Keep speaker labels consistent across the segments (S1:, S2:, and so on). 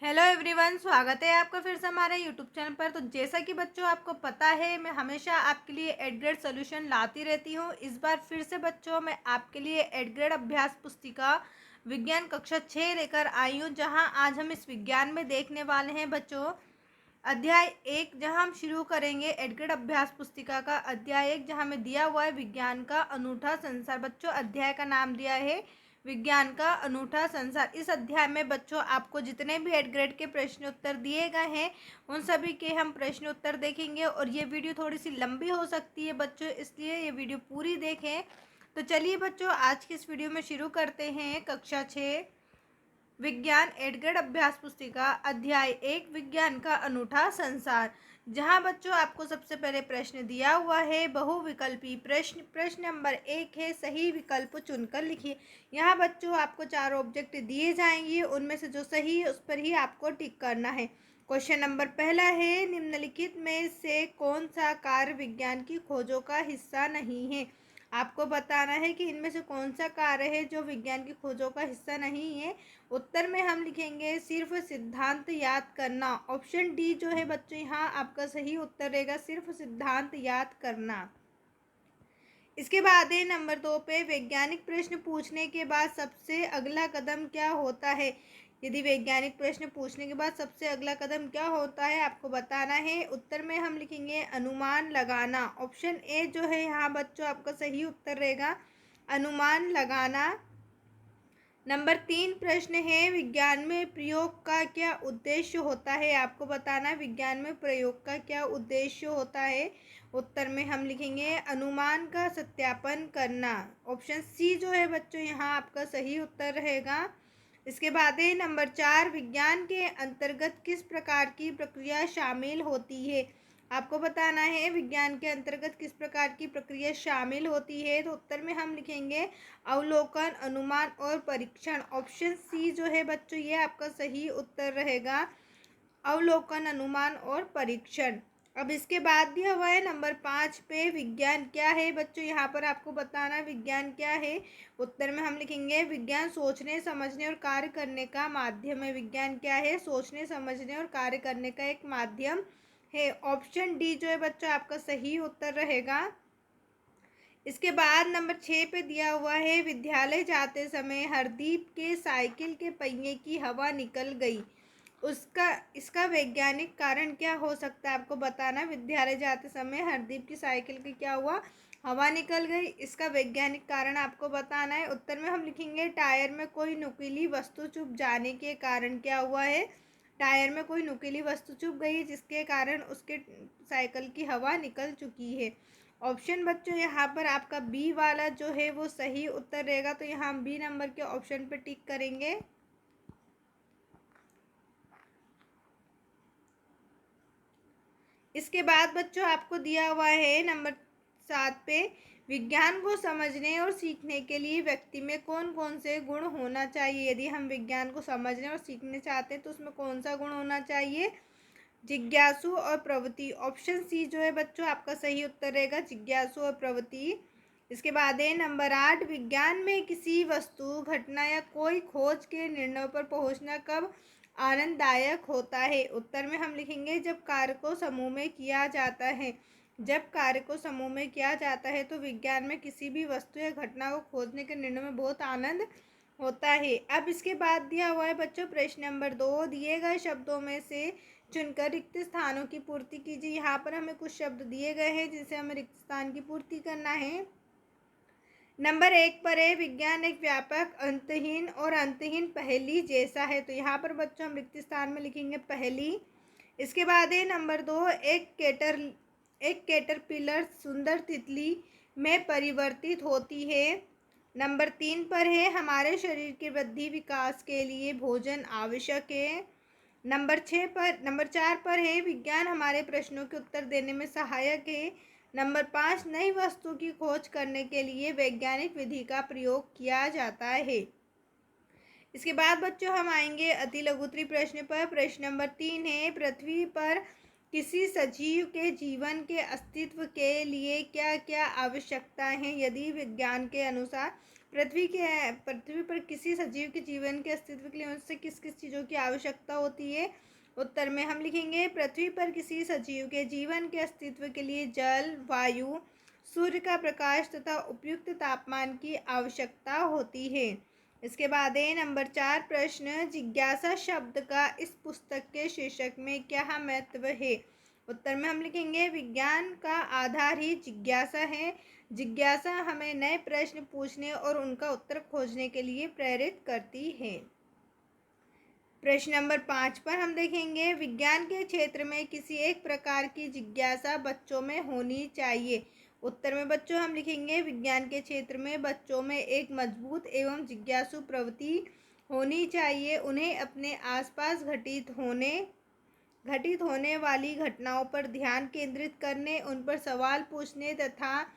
S1: Hello everyone, स्वागत है आपका फिर से हमारे यूट्यूब चैनल पर। तो जैसा कि बच्चों आपको पता है, मैं हमेशा आपके लिए एड ग्रेड सोल्यूशन लाती रहती हूँ। इस बार फिर से बच्चों मैं आपके लिए एड ग्रेड अभ्यास पुस्तिका विज्ञान कक्षा 6 लेकर आई हूँ, जहाँ आज हम इस विज्ञान में देखने वाले हैं बच्चों अध्याय 1, जहाँ हम शुरू करेंगे एड ग्रेड अभ्यास पुस्तिका का अध्याय 1, जहाँ हमें दिया हुआ है विज्ञान का अनूठा संसार। बच्चों अध्याय का नाम दिया है विज्ञान का अनूठा संसार। इस अध्याय में बच्चों आपको जितने भी एड ग्रेड के प्रश्न उत्तर दिए गए हैं उन सभी के हम प्रश्न उत्तर देखेंगे। और ये वीडियो थोड़ी सी लंबी हो सकती है बच्चों, इसलिए ये वीडियो पूरी देखें। तो चलिए बच्चों आज की इस वीडियो में शुरू करते हैं कक्षा 6 विज्ञान एड ग्रेड अभ्यास पुस्तिका अध्याय 1 विज्ञान का अनूठा संसार। जहां बच्चों आपको सबसे पहले प्रश्न दिया हुआ है बहुविकल्पी प्रश्न। प्रश्न नंबर 1 है सही विकल्प चुनकर लिखिए। यहाँ बच्चों आपको 4 ऑब्जेक्ट दिए जाएंगे, उनमें से जो सही है उस पर ही आपको टिक करना है। क्वेश्चन नंबर पहला है निम्नलिखित में से कौन सा कार्य विज्ञान की खोजों का हिस्सा नहीं है। आपको बताना है कि इनमें से कौन सा कार्य है जो विज्ञान की खोजों का हिस्सा नहीं है। उत्तर में हम लिखेंगे सिर्फ सिद्धांत याद करना। ऑप्शन डी जो है बच्चों यहाँ आपका सही उत्तर रहेगा, सिर्फ सिद्धांत याद करना। इसके बाद है नंबर 2 पे वैज्ञानिक प्रश्न पूछने के बाद सबसे अगला कदम क्या होता है। यदि वैज्ञानिक प्रश्न पूछने के बाद सबसे अगला कदम क्या होता है आपको बताना है। उत्तर में हम लिखेंगे अनुमान लगाना। ऑप्शन ए जो है यहाँ बच्चों आपका सही उत्तर रहेगा, अनुमान लगाना। नंबर 3 प्रश्न है विज्ञान में प्रयोग का क्या उद्देश्य होता है। आपको बताना है विज्ञान में प्रयोग का क्या उद्देश्य होता है। उत्तर में हम लिखेंगे अनुमान का सत्यापन करना। ऑप्शन सी जो है बच्चों यहाँ आपका सही उत्तर रहेगा। इसके बाद है नंबर 4 विज्ञान के अंतर्गत किस प्रकार की प्रक्रिया शामिल होती है। आपको बताना है विज्ञान के अंतर्गत किस प्रकार की प्रक्रिया शामिल होती है। तो उत्तर में हम लिखेंगे अवलोकन, अनुमान और परीक्षण। ऑप्शन सी जो है बच्चों ये आपका सही उत्तर रहेगा, अवलोकन, अनुमान और परीक्षण। अब इसके बाद दिया हुआ है नंबर 5 पे विज्ञान क्या है। बच्चों यहाँ पर आपको बताना विज्ञान क्या है। उत्तर में हम लिखेंगे विज्ञान सोचने समझने और कार्य करने का माध्यम है। विज्ञान क्या है, सोचने समझने और कार्य करने का एक माध्यम है। ऑप्शन डी जो है बच्चों आपका सही उत्तर रहेगा। इसके बाद नंबर 6 पे दिया हुआ है विद्यालय जाते समय हरदीप के साइकिल के पहिए की हवा निकल गई, उसका इसका वैज्ञानिक कारण क्या हो सकता है। आपको बताना विद्यालय जाते समय हरदीप की साइकिल की क्या हुआ, हवा निकल गई, इसका वैज्ञानिक कारण आपको बताना है। उत्तर में हम लिखेंगे टायर में कोई नुकीली वस्तु चुभ जाने के कारण क्या हुआ है। टायर में कोई नुकीली वस्तु चुभ गई जिसके कारण उसके साइकिल की हवा निकल चुकी है। ऑप्शन बच्चों यहाँ पर आपका बी वाला जो है वो सही उत्तर रहेगा, तो यहाँ हम बी नंबर के ऑप्शन पे टिक करेंगे। इसके बाद बच्चों आपको दिया हुआ है नंबर 7 पे विज्ञान को समझने और सीखने के लिए व्यक्ति में कौन कौन से गुण होना चाहिए। यदि हम विज्ञान को समझने और सीखने चाहते हैं तो उसमें कौन सा गुण होना चाहिए, जिज्ञासु और प्रवृत्ति। ऑप्शन सी जो है बच्चों आपका सही उत्तर रहेगा, जिज्ञासु और प्रवृत्ति। इसके बाद है नंबर 8 विज्ञान में किसी वस्तु, घटना या कोई खोज के निर्णय पर पहुंचना कब आनंददायक होता है। उत्तर में हम लिखेंगे जब कार्य को समूह में किया जाता है। जब कार्य को समूह में किया जाता है तो विज्ञान में किसी भी वस्तु या घटना को खोजने के निर्णय में बहुत आनंद होता है। अब इसके बाद दिया हुआ है बच्चों प्रश्न नंबर 2, दिए गए शब्दों में से चुनकर रिक्त स्थानों की पूर्ति कीजिए। यहाँ पर हमें कुछ शब्द दिए गए हैं जिनसे हमें रिक्त स्थान की पूर्ति करना है। नंबर 1 पर है विज्ञान एक व्यापक, अंतहीन और अंतहीन पहेली जैसा है। तो यहाँ पर बच्चों हम रिक्त स्थान में लिखेंगे पहेली। इसके बाद है नंबर 2 एक कैटरपिलर सुंदर तितली में परिवर्तित होती है। नंबर 3 पर है हमारे शरीर के वृद्धि विकास के लिए भोजन आवश्यक है। नंबर 4 पर है विज्ञान हमारे प्रश्नों के उत्तर देने में सहायक है। नंबर 5 नई वस्तु की खोज करने के लिए वैज्ञानिक विधि का प्रयोग किया जाता है। इसके बाद बच्चों हम आएंगे अति लघुत्तरी प्रश्न पर। प्रश्न नंबर 3 है पृथ्वी पर किसी सजीव के जीवन के अस्तित्व के लिए क्या क्या आवश्यकताएं हैं। यदि विज्ञान के अनुसार पृथ्वी पर किसी सजीव के जीवन के अस्तित्व के लिए उससे किस किस चीज़ों की आवश्यकता होती है? उत्तर में हम लिखेंगे पृथ्वी पर किसी सजीव के जीवन के अस्तित्व के लिए जल, वायु, सूर्य का प्रकाश तथा उपयुक्त तापमान की आवश्यकता होती है। इसके बाद है नंबर 4 प्रश्न, जिज्ञासा शब्द का इस पुस्तक के शीर्षक में क्या महत्व है? उत्तर में हम लिखेंगे विज्ञान का आधार ही जिज्ञासा है। जिज्ञासा हमें नए प्रश्न पूछने और उनका उत्तर खोजने के लिए प्रेरित करती है। प्रश्न नंबर 5 पर हम देखेंगे विज्ञान के क्षेत्र में किसी एक प्रकार की जिज्ञासा बच्चों में होनी चाहिए। उत्तर में बच्चों हम लिखेंगे विज्ञान के क्षेत्र में बच्चों में एक मजबूत एवं जिज्ञासु प्रवृत्ति होनी चाहिए। उन्हें अपने आसपास घटित होने वाली घटनाओं पर ध्यान केंद्रित करने, उन पर सवाल पूछने तथा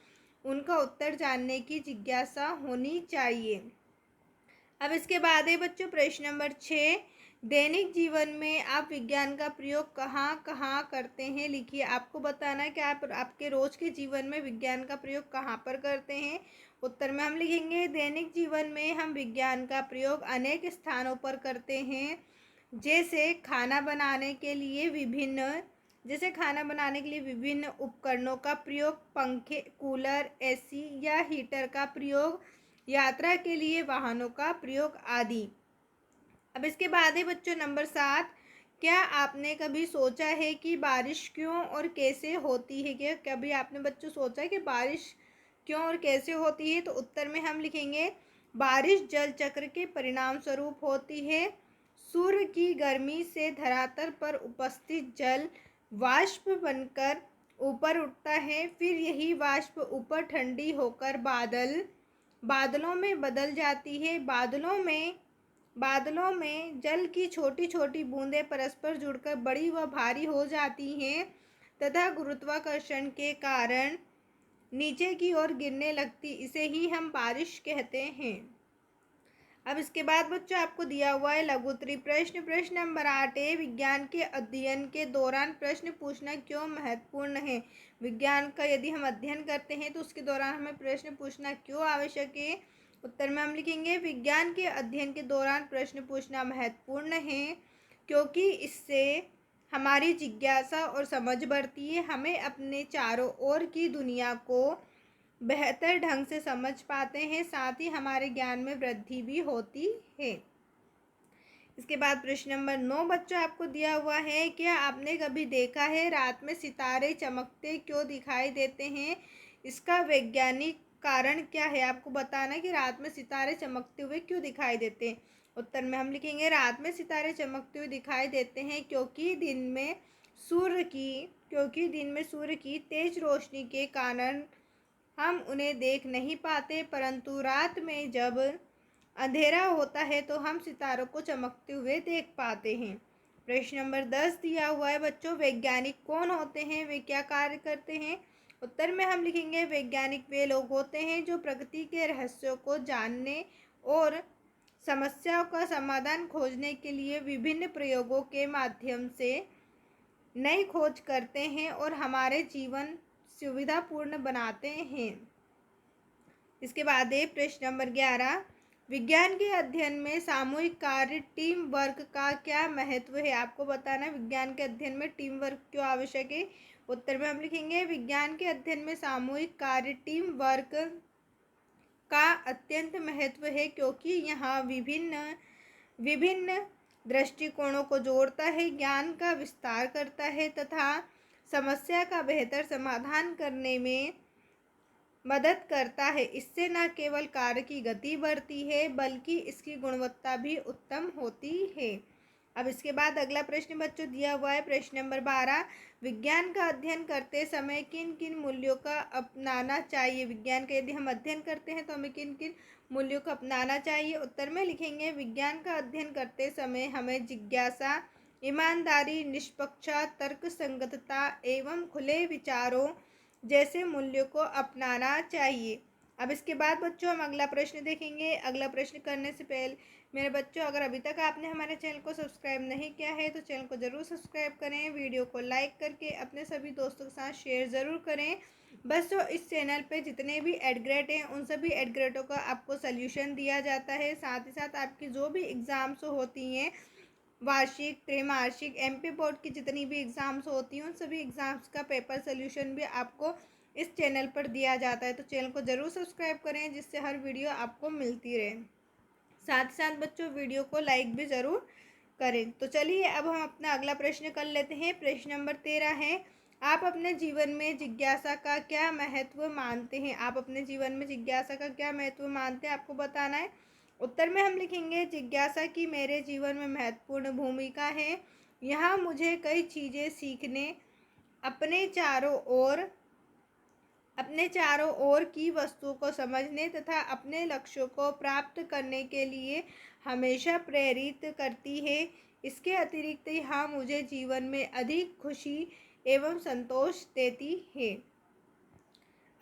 S1: उनका उत्तर जानने की जिज्ञासा होनी चाहिए। अब इसके बाद है बच्चों प्रश्न नंबर 6, दैनिक जीवन में आप विज्ञान का प्रयोग कहाँ कहाँ करते हैं? लिखिए। आपको बताना है कि आप आपके रोज के जीवन में विज्ञान का प्रयोग कहाँ पर करते हैं। उत्तर में हम लिखेंगे दैनिक जीवन में हम विज्ञान का प्रयोग अनेक स्थानों पर करते हैं। जैसे खाना बनाने के लिए विभिन्न उपकरणों का प्रयोग, पंखे, कूलर, एसी या हीटर का प्रयोग, यात्रा के लिए वाहनों का प्रयोग आदि। अब इसके बाद है बच्चों नंबर 7, क्या आपने कभी सोचा है कि बारिश क्यों और कैसे होती है? क्या कभी आपने बच्चों सोचा है कि बारिश क्यों और कैसे होती है? तो उत्तर में हम लिखेंगे बारिश जल चक्र के परिणाम स्वरूप होती है। सूर्य की गर्मी से धरातल पर उपस्थित जल वाष्प बनकर ऊपर उठता है, फिर यही वाष्प ऊपर ठंडी होकर बादलों में बदल जाती है। बादलों में जल की छोटी छोटी बूंदें परस्पर जुड़कर बड़ी व भारी हो जाती हैं तथा गुरुत्वाकर्षण के कारण नीचे की ओर गिरने लगती। इसे ही हम बारिश कहते हैं। अब इसके बाद बच्चों आपको दिया हुआ है लघुत्तरी प्रश्न। प्रश्न नंबर 8 है विज्ञान के अध्ययन के दौरान प्रश्न पूछना क्यों महत्वपूर्ण है? विज्ञान का यदि हम अध्ययन करते हैं तो उसके दौरान हमें प्रश्न पूछना क्यों आवश्यक है? उत्तर में हम लिखेंगे विज्ञान के अध्ययन के दौरान प्रश्न पूछना महत्वपूर्ण है क्योंकि इससे हमारी जिज्ञासा और समझ बढ़ती है। हमें अपने चारों ओर की दुनिया को बेहतर ढंग से समझ पाते हैं, साथ ही हमारे ज्ञान में वृद्धि भी होती है। इसके बाद प्रश्न नंबर 9 बच्चों आपको दिया हुआ है, क्या आपने कभी देखा है रात में सितारे चमकते क्यों दिखाई देते हैं? इसका वैज्ञानिक कारण क्या है? आपको बताना कि रात में सितारे चमकते हुए क्यों दिखाई देते हैं। उत्तर में हम लिखेंगे रात में सितारे चमकते हुए दिखाई देते हैं क्योंकि दिन में सूर्य की तेज रोशनी के कारण हम उन्हें देख नहीं पाते, परंतु रात में जब अंधेरा होता है तो हम सितारों को चमकते हुए देख पाते हैं। प्रश्न नंबर 10 दिया हुआ है बच्चों, वैज्ञानिक कौन होते हैं, वे क्या कार्य करते हैं? उत्तर में हम लिखेंगे वैज्ञानिक वे लोग होते हैं जो प्रकृति के रहस्यों को जानने और समस्याओं का समाधान खोजने के लिए विभिन्न प्रयोगों के माध्यम से नई खोज करते हैं और हमारे जीवन सुविधापूर्ण बनाते हैं। इसके बाद है प्रश्न नंबर 11, विज्ञान के अध्ययन में सामूहिक कार्य टीम वर्क का क्या महत्व है? आपको बताना विज्ञान के अध्ययन में टीम वर्क क्यों आवश्यक है। उत्तर में हम लिखेंगे विज्ञान के अध्ययन में सामूहिक कार्य टीम वर्क का अत्यंत महत्व है क्योंकि यह विभिन्न दृष्टिकोणों को जोड़ता है, ज्ञान का विस्तार करता है तथा समस्या का बेहतर समाधान करने में मदद करता है। इससे न केवल कार्य की गति बढ़ती है बल्कि इसकी गुणवत्ता भी उत्तम होती है। अब इसके बाद अगला प्रश्न बच्चों दिया हुआ है प्रश्न नंबर 12, विज्ञान का अध्ययन करते समय किन किन मूल्यों का अपनाना चाहिए? विज्ञान का यदि हम अध्ययन करते हैं तो हमें किन किन मूल्यों को अपनाना चाहिए? उत्तर में लिखेंगे विज्ञान का अध्ययन करते समय हमें जिज्ञासा, ईमानदारी, निष्पक्षता, तर्क संगतता एवं खुले विचारों जैसे मूल्यों को अपनाना चाहिए। अब इसके बाद बच्चों हम अगला प्रश्न देखेंगे। अगला प्रश्न करने से पहले मेरे बच्चों, अगर अभी तक आपने हमारे चैनल को सब्सक्राइब नहीं किया है तो चैनल को ज़रूर सब्सक्राइब करें, वीडियो को लाइक करके अपने सभी दोस्तों के साथ शेयर ज़रूर करें। बस जो इस चैनल पे जितने भी एडग्रेड हैं उन सभी एडग्रेडों का आपको सल्यूशन दिया जाता है। साथ ही साथ आपकी जो भी एग्ज़ाम्स होती हैं, वार्षिक, त्रैमासिक, एमपी बोर्ड की जितनी भी एग्ज़ाम्स होती हैं उन सभी एग्ज़ाम्स का पेपर सोल्यूशन भी आपको इस चैनल पर दिया जाता है। तो चैनल को ज़रूर सब्सक्राइब करें जिससे हर वीडियो आपको मिलती रहे। साथ ही साथ बच्चों वीडियो को लाइक भी ज़रूर करें। तो चलिए अब हम अपना अगला प्रश्न कर लेते हैं। प्रश्न नंबर 13 है, आप अपने जीवन में जिज्ञासा का क्या महत्व मानते हैं? आप अपने जीवन में जिज्ञासा का क्या महत्व मानते हैं, आपको बताना है। उत्तर में हम लिखेंगे, जिज्ञासा की मेरे जीवन में महत्वपूर्ण भूमिका है। यहाँ मुझे कई चीज़ें सीखने, अपने चारों ओर की वस्तुओं को समझने तथा अपने लक्ष्यों को प्राप्त करने के लिए हमेशा प्रेरित करती है। इसके अतिरिक्त यहाँ मुझे जीवन में अधिक खुशी एवं संतोष देती है।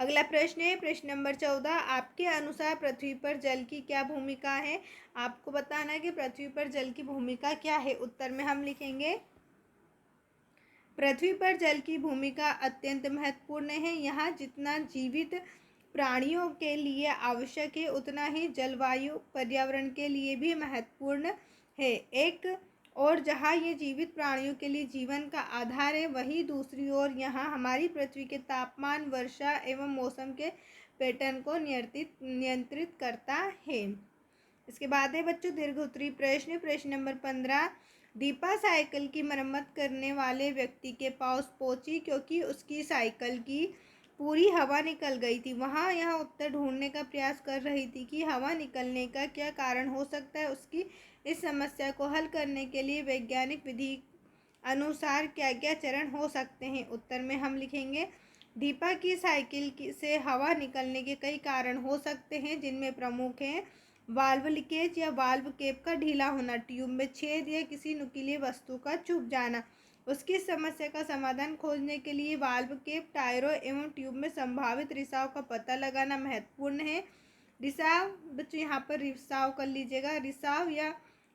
S1: अगला प्रश्न है प्रश्न नंबर 14, आपके अनुसार पृथ्वी पर जल की क्या भूमिका है? आपको बताना है कि पृथ्वी पर जल की भूमिका क्या है। उत्तर में हम लिखेंगे, पृथ्वी पर जल की भूमिका अत्यंत महत्वपूर्ण है। यहाँ जितना जीवित प्राणियों के लिए आवश्यक है उतना ही जलवायु पर्यावरण के लिए भी महत्वपूर्ण है। एक और जहाँ ये जीवित प्राणियों के लिए जीवन का आधार है, वहीं दूसरी ओर यहाँ हमारी पृथ्वी के तापमान, वर्षा एवं मौसम के पैटर्न को नियंत्रित करता है। इसके बाद है बच्चों दीर्घोत्तरी प्रश्न। प्रश्न नंबर 15, दीपा साइकिल की मरम्मत करने वाले व्यक्ति के पास पहुंची क्योंकि उसकी साइकिल की पूरी हवा निकल गई थी। वहाँ यह उत्तर ढूंढने का प्रयास कर रही थी कि हवा निकलने का क्या कारण हो सकता है। उसकी इस समस्या को हल करने के लिए वैज्ञानिक विधि अनुसार क्या क्या चरण हो सकते हैं। उत्तर में हम लिखेंगे, दीपा की साइकिल से हवा निकलने के कई कारण हो सकते हैं, जिनमें प्रमुख हैं वाल्व लीकेज या वाल्व केप का ढीला होना, ट्यूब में छेद या किसी नुकीली वस्तु का चुभ जाना। उसकी समस्या का समाधान खोजने के लिए वाल्व केप, टायरों एवं ट्यूब में संभावित रिसाव का पता लगाना महत्वपूर्ण है। रिसाव बच्चों यहाँ पर रिसाव कर लीजिएगा।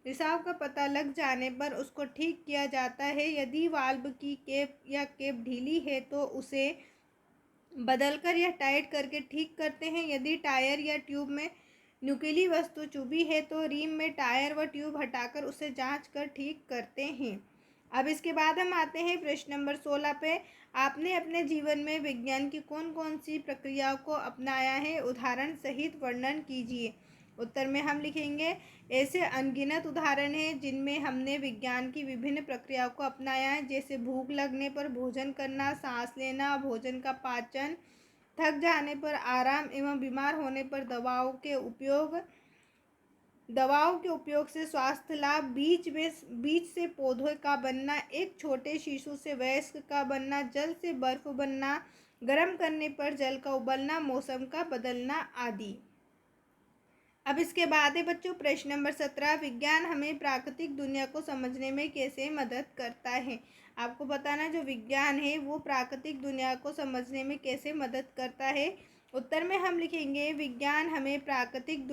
S1: रिसाव का पता लग जाने पर उसको ठीक किया जाता है। यदि वाल्व की केप ढीली है तो उसे बदलकर या टाइट करके ठीक करते हैं। यदि टायर या ट्यूब में नुकीली वस्तु चुभी है तो रिम में टायर व ट्यूब हटाकर उसे जांच कर ठीक करते हैं। अब इसके बाद हम आते हैं प्रश्न नंबर 16 पे, आपने अपने जीवन में विज्ञान की कौन कौन सी प्रक्रियाओं को अपनाया है, उदाहरण सहित वर्णन कीजिए। उत्तर में हम लिखेंगे, ऐसे अनगिनत उदाहरण हैं जिनमें हमने विज्ञान की विभिन्न प्रक्रियाओं को अपनाया है, जैसे भूख लगने पर भोजन करना, सांस लेना, भोजन का पाचन, थक जाने पर आराम एवं बीमार होने पर दवाओं के उपयोग से स्वास्थ्य लाभ, बीज से पौधों का बनना, एक छोटे शिशु से वयस्क का बनना, जल से बर्फ बनना, गर्म करने पर जल का उबलना, मौसम का बदलना आदि। अब इसके बाद है बच्चों प्रश्न नंबर 17, विज्ञान हमें प्राकृतिक दुनिया को समझने में कैसे मदद करता है। आपको बताना जो विज्ञान है वो प्राकृतिक दुनिया को समझने में कैसे मदद करता है। उत्तर में हम लिखेंगे, विज्ञान हमें प्राकृतिक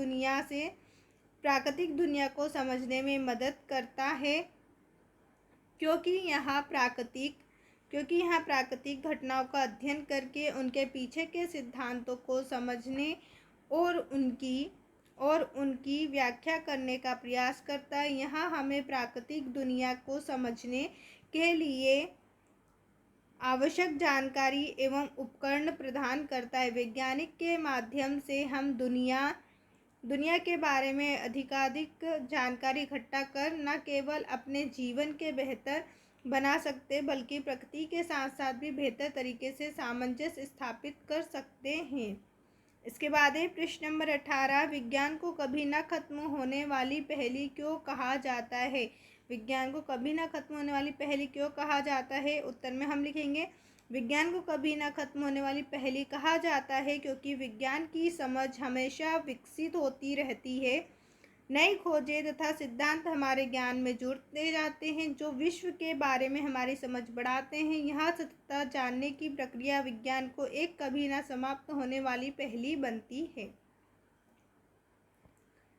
S1: दुनिया को समझने में मदद करता है क्योंकि यहाँ प्राकृतिक घटनाओं का अध्ययन करके उनके पीछे के सिद्धांतों को समझने और उनकी व्याख्या करने का प्रयास करता है। यहाँ हमें प्राकृतिक दुनिया को समझने के लिए आवश्यक जानकारी एवं उपकरण प्रदान करता है। वैज्ञानिक के माध्यम से हम दुनिया के बारे में अधिकाधिक जानकारी इकट्ठा कर न केवल अपने जीवन के बेहतर बना सकते बल्कि प्रकृति के साथ साथ भी बेहतर तरीके से सामंजस्य स्थापित कर सकते हैं। इसके बाद है प्रश्न नंबर 18, विज्ञान को कभी न खत्म होने वाली पहेली क्यों कहा जाता है। विज्ञान को कभी न खत्म होने वाली पहेली क्यों कहा जाता है। उत्तर में हम लिखेंगे, विज्ञान को कभी न खत्म होने वाली पहेली कहा जाता है क्योंकि विज्ञान की समझ हमेशा विकसित होती रहती है। नई खोजें तथा सिद्धांत हमारे ज्ञान में जुड़ते जाते हैं, जो विश्व के बारे में हमारी समझ बढ़ाते हैं। यह सतत जानने की प्रक्रिया विज्ञान को एक कभी ना समाप्त होने वाली पहेली बनती है।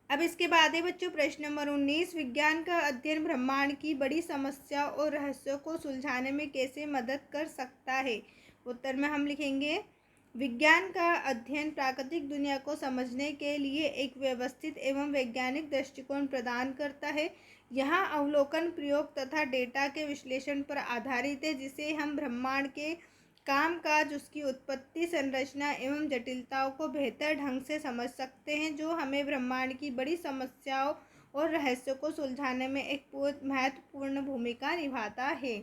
S1: अब इसके बाद है बच्चों प्रश्न नंबर 19, विज्ञान का अध्ययन ब्रह्मांड की बड़ी समस्या और रहस्यों को सुलझाने में कैसे मदद कर सकता है। उत्तर में हम लिखेंगे, विज्ञान का अध्ययन प्राकृतिक दुनिया को समझने के लिए एक व्यवस्थित एवं वैज्ञानिक दृष्टिकोण प्रदान करता है। यहाँ अवलोकन, प्रयोग तथा डेटा के विश्लेषण पर आधारित है, जिसे हम ब्रह्मांड के कामकाज, उसकी उत्पत्ति, संरचना एवं जटिलताओं को बेहतर ढंग से समझ सकते हैं, जो हमें ब्रह्मांड की बड़ी समस्याओं और रहस्यों को सुलझाने में एक महत्वपूर्ण भूमिका निभाता है।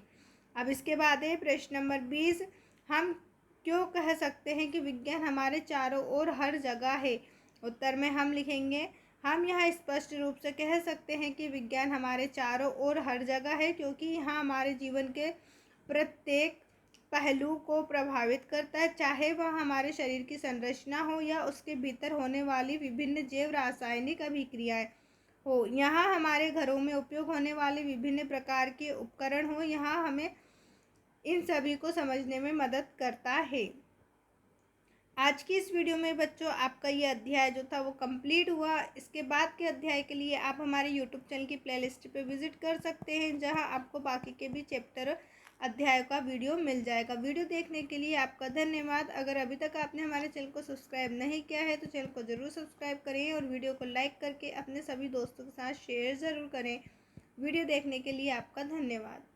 S1: अब इसके बाद है प्रश्न नंबर 20, हम क्यों कह सकते हैं कि विज्ञान हमारे चारों ओर हर जगह है। उत्तर में हम लिखेंगे, हम यह स्पष्ट रूप से कह सकते हैं कि विज्ञान हमारे चारों ओर हर जगह है, क्योंकि यह हमारे जीवन के प्रत्येक पहलू को प्रभावित करता है, चाहे वह हमारे शरीर की संरचना हो या उसके भीतर होने वाली विभिन्न जैव रासायनिक अभिक्रियाएं हो। यहाँ हमारे घरों में उपयोग होने वाले विभिन्न प्रकार के उपकरण हो। यहाँ हमें इन सभी को समझने में मदद करता है। आज की इस वीडियो में बच्चों आपका ये अध्याय जो था वो कंप्लीट हुआ। इसके बाद के अध्याय के लिए आप हमारे यूट्यूब चैनल की प्लेलिस्ट पे विजिट कर सकते हैं, जहां आपको बाकी के भी चैप्टर अध्याय का वीडियो मिल जाएगा। वीडियो देखने के लिए आपका धन्यवाद। अगर अभी तक आपने हमारे चैनल को सब्सक्राइब नहीं किया है तो चैनल को ज़रूर सब्सक्राइब करें और वीडियो को लाइक करके अपने सभी दोस्तों के साथ शेयर ज़रूर करें। वीडियो देखने के लिए आपका धन्यवाद।